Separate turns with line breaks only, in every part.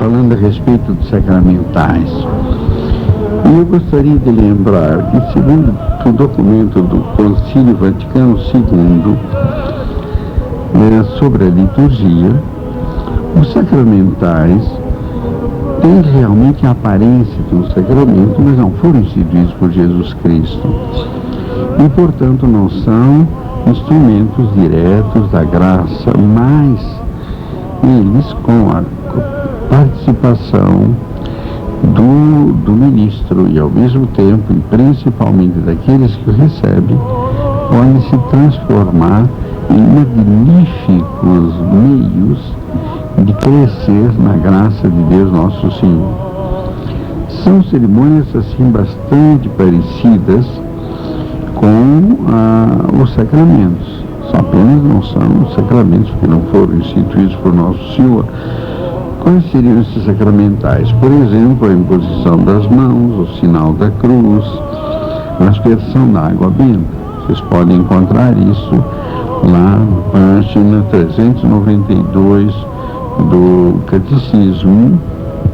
falando a respeito dos sacramentais. E eu gostaria de lembrar que, segundo o documento do Concílio Vaticano II, sobre a liturgia, os sacramentais têm realmente a aparência de um sacramento, mas não foram instituídos por Jesus Cristo. E, portanto, não são instrumentos diretos da graça, mas eles, com a participação do ministro e, ao mesmo tempo, e principalmente daqueles que o recebem, podem se transformar em magníficos meios de crescer na graça de Deus Nosso Senhor. São cerimônias assim bastante parecidas com os sacramentos. Só apenas não são os sacramentos porque não foram instituídos por Nosso Senhor. Quais seriam esses sacramentais? Por exemplo, a imposição das mãos, o sinal da cruz, a aspersão da água benta. Vocês podem encontrar isso lá na página 392 do Catecismo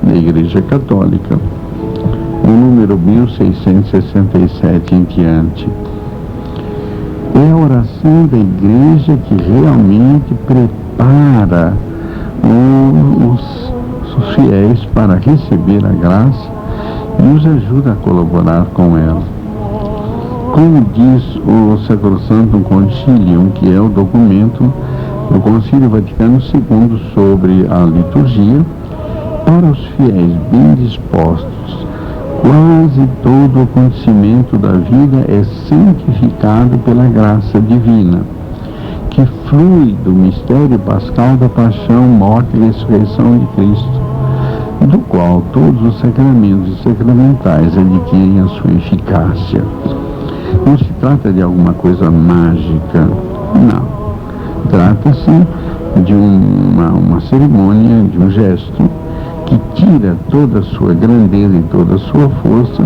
da Igreja Católica, o número 1667 em diante. É a oração da Igreja que realmente prepara os fiéis para receber a graça e os ajuda a colaborar com ela. Como diz o Sacrosanctum Concilium, que é o documento do Concílio Vaticano II sobre a liturgia, para os fiéis bem dispostos, quase todo o acontecimento da vida é santificado pela graça divina, que flui do mistério pascal da paixão, morte e ressurreição de Cristo, do qual todos os sacramentos e sacramentais adquirem a sua eficácia. Não se trata de alguma coisa mágica, não. Trata-se de uma cerimônia, de um gesto que tira toda a sua grandeza e toda a sua força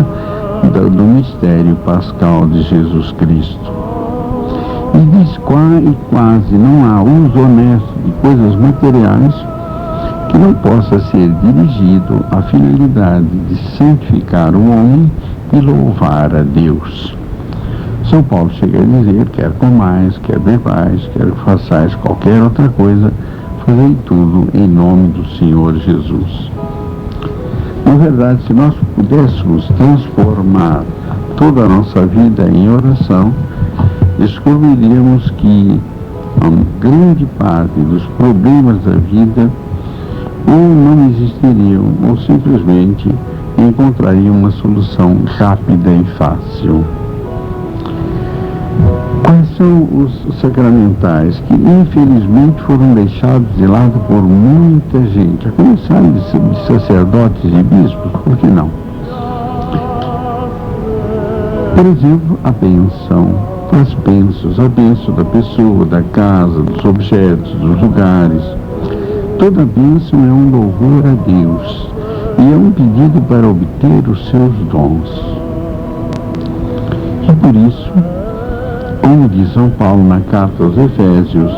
do mistério pascal de Jesus Cristo. E diz quase não há uso honesto de coisas materiais que não possa ser dirigido à finalidade de santificar o homem e louvar a Deus. São Paulo chega a dizer: quer comais, quer bebais, quer façais qualquer outra coisa, fazei tudo em nome do Senhor Jesus. Na verdade, se nós pudéssemos transformar toda a nossa vida em oração, descobriríamos que uma grande parte dos problemas da vida ou não existiriam, ou simplesmente encontrariam uma solução rápida e fácil. Quais são os sacramentais que infelizmente foram deixados de lado por muita gente, a começar de sacerdotes e bispos? Por que não? Por exemplo, a bênção, as bênçãos, a bênção da pessoa, da casa, dos objetos, dos lugares. Toda bênção é um louvor a Deus e é um pedido para obter os seus dons. E por isso, como diz São Paulo na carta aos Efésios,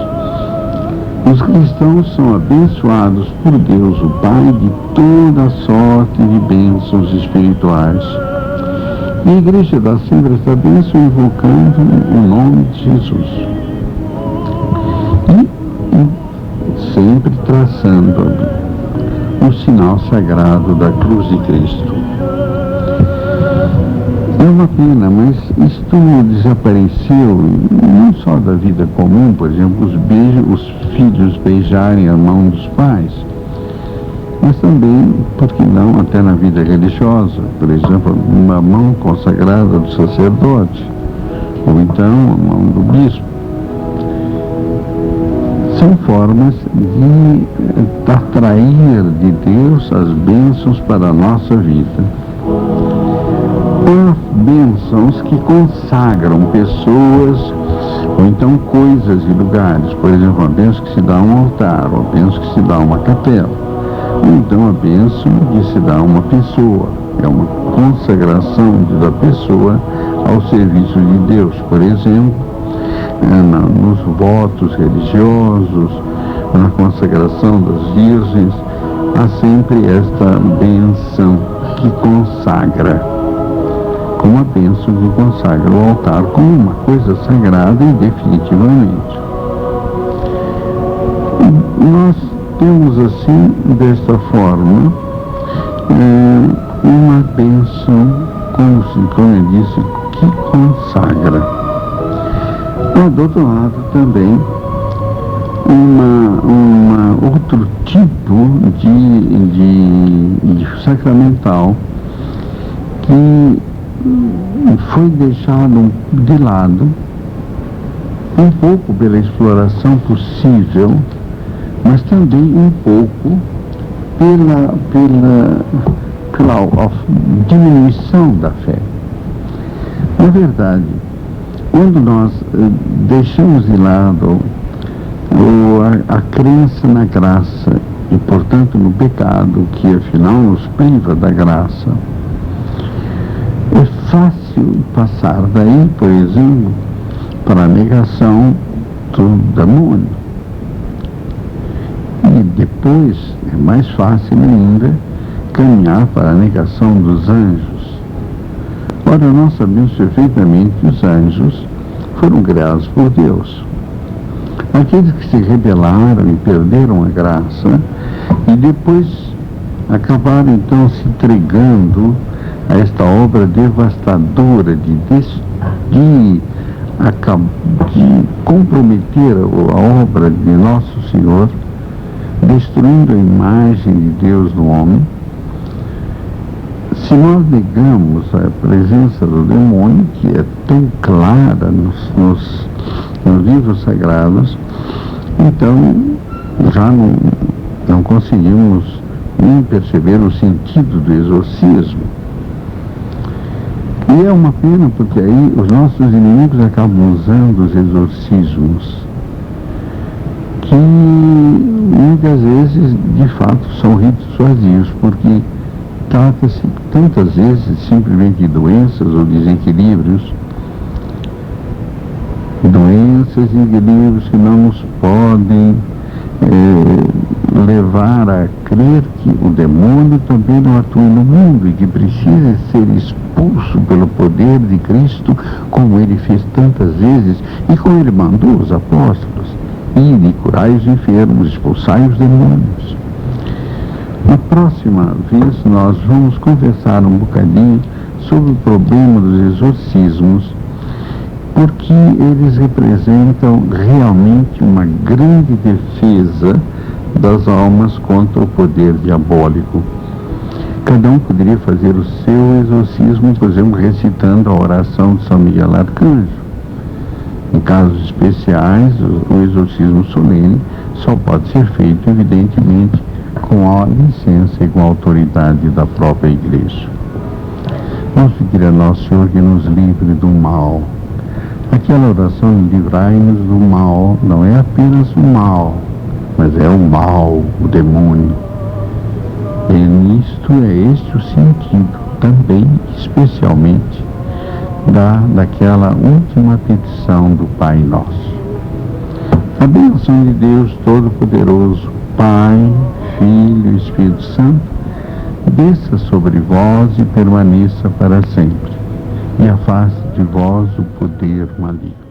os cristãos são abençoados por Deus, o Pai, de toda sorte de bênçãos espirituais. E a Igreja dá sempre esta bênção invocando o nome de Jesus. E sempre traçando o sinal sagrado da cruz de Cristo. É uma pena, mas isso desapareceu não só da vida comum, por exemplo, os filhos beijarem a mão dos pais, mas também, por que não, até na vida religiosa, por exemplo, uma mão consagrada do sacerdote, ou então a mão do bispo. São formas de atrair de Deus as bênçãos para a nossa vida. Há bênçãos que consagram pessoas ou então coisas e lugares. Por exemplo, uma bênção que se dá a um altar, ou uma bênção que se dá a uma capela, ou então a bênção que se dá a uma pessoa. É uma consagração da pessoa ao serviço de Deus. Por exemplo, nos votos religiosos, na consagração das virgens, há sempre esta bênção que consagra, como a bênção que consagra o altar como uma coisa sagrada e definitivamente. Nós temos assim, desta forma, uma bênção, como eu disse, que consagra. Mas, do outro lado, também, outro tipo de sacramental que foi deixado de lado um pouco pela exploração possível, mas também um pouco pela diminuição da fé. Na verdade, quando nós deixamos de lado a crença na graça e, portanto, no pecado, que afinal nos priva da graça, é fácil passar daí, por exemplo, para a negação do demônio. E depois é mais fácil ainda caminhar para a negação dos anjos. Ora, nós sabemos perfeitamente que os anjos foram criados por Deus. Aqueles que se rebelaram e perderam a graça e depois acabaram então se entregando a esta obra devastadora de comprometer a obra de Nosso Senhor, destruindo a imagem de Deus no homem. Se nós negamos a presença do demônio, que é tão clara nos livros sagrados, então já não conseguimos nem perceber o sentido do exorcismo. E é uma pena, porque aí os nossos inimigos acabam usando os exorcismos, que muitas vezes, de fato, são ritos vazios, porque trata-se tantas vezes simplesmente de doenças ou desequilíbrios, que não nos podem levar a crer que o demônio também não atua no mundo e que precisa ser expulso pelo poder de Cristo, como ele fez tantas vezes e como ele mandou os apóstolos: ide e curai os enfermos, expulsai os demônios. Na próxima vez nós vamos conversar um bocadinho sobre o problema dos exorcismos, porque eles representam realmente uma grande defesa das almas contra o poder diabólico. Cada um poderia fazer o seu exorcismo, por exemplo, recitando a oração de São Miguel Arcanjo. Em casos especiais, o exorcismo solene só pode ser feito, evidentemente, com a licença e com a autoridade da própria Igreja. Vamos pedir a Nosso Senhor que nos livre do mal. Aquela oração, livrai-nos do mal, não é apenas o mal, mas é o mal, o demônio. É este o sentido também, especialmente, daquela última petição do Pai Nosso. A bênção de Deus Todo-Poderoso, Pai, Filho e Espírito Santo, desça sobre vós e permaneça para sempre, e afaste de vós o poder maligno.